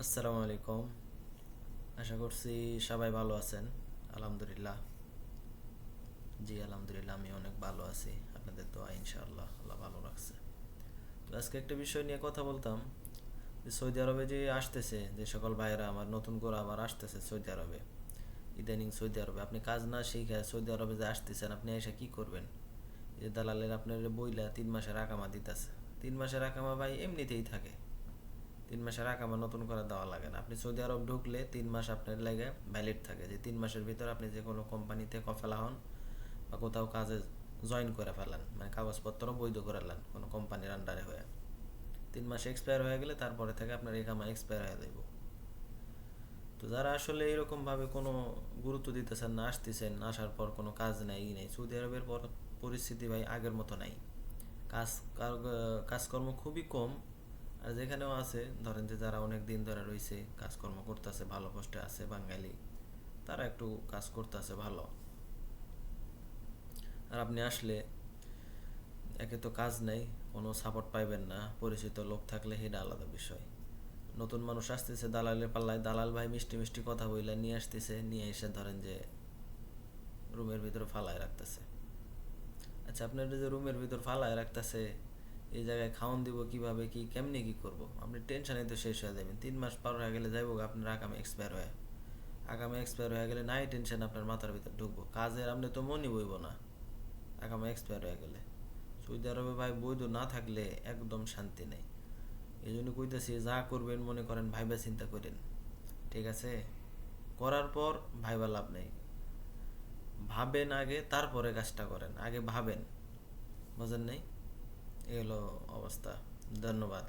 আসসালামু আলাইকুম। আশা করছি সবাই ভালো আছেন। আলহামদুলিল্লাহ। জি আলহামদুলিল্লাহ, আমি অনেক ভালো আছি। আপনাদের দোয়া ইনশাআল্লাহ আল্লাহ ভালো রাখছে। তো আজকে একটা বিষয় নিয়ে কথা বলতাম, যে সৌদি আরবে যে আসতেছে যে সকল ভাইয়েরা আমার নতুন করে আবার আসতেছে সৌদি আরবে, ইদানিং সৌদি আরবে আপনি কাজ না শিখে সৌদি আরবে যে আসতেছেন, আপনি এসে কি করবেন? এই যে দালালের আপনার বইলা 3 মাসের আকামা দিতেছে। 3 মাসের আকামা ভাই এমনিতেই থাকে। 3 মাসের আকামা নতুন করে দেওয়া লাগে না। আপনি সৌদি আরব ঢুকলে 3 মাস আপনার লাগে ভ্যালিড থাকে, যে 3 মাসের ভিতর আপনি যে কোনো কোম্পানিতে কফেলা হন বা কোথাও কাজে জয়েন করে ফেলেন, মানে কাগজপত্র বৈধ করে নেন কোনো কোম্পানির আন্ডারে হয়ে। 3 মাস এক্সপায়ার হয়ে গেলে তারপরে থেকে আপনার একামা এক্সপায়ার হয়ে যাইব। তো যারা আসলে এরকমভাবে কোনো গুরুত্ব দিতেছেন না, আসতেছেন, আসার পর কোনো কাজ নেই নেই, সৌদি আরবের পরিস্থিতি ভাই আগের মতো নাই। কাজ কাজকর্ম খুবই কম। আর যেখানেও আছে, ধরেন যে যারা অনেক দিন ধরে রয়েছে কাজকর্ম করতেছে, ভালো পোস্টে আছে বাঙালি, তারা একটু কাজ করতেছে ভালো। আর আপনি আসলে একে তো কাজ নেই, কোনো সাপোর্ট পাইবেন না, পরিচিত লোক থাকলে সেটা আলাদা বিষয়। নতুন মানুষ আসতেছে দালালের পাল্লায়, দালাল ভাই মিষ্টি মিষ্টি কথা বইলা নিয়ে আসতেছে, নিয়ে এসে ধরেন যে রুমের ভিতরে ফালায় রাখতেছে। আচ্ছা, আপনার যে রুমের ভিতর ফালায় রাখতেছে, এই জায়গায় খাওয়ান দিব কিভাবে, কি কেমনি কি করব, আপনি টেনশনে তো শেষ হয়ে যাবেন। 3 মাস পার হয়ে গেলে যাইব আপনার আগামী এক্সপায়ার হয়ে। আগামী এক্সপায়ার হয়ে গেলে নাই টেনশন আপনার মাথার ভিতর ঢুকবো, কাজের আপনি তো মনই বইব না আগামী এক্সপায়ার হয়ে গেলে। সৌদি আরবে ভাই বৈধ না থাকলে একদম শান্তি নেই। এই জন্য কইতেছি, যা করবেন মনে করেন ভাইবা চিন্তা করেন, ঠিক আছে? করার পর ভাইবা লাভ নেই। ভাবেন আগে, তারপরে কাজটা করেন, আগে ভাবেন। বোঝেন নাই? এই হলো অবস্থা। ধন্যবাদ।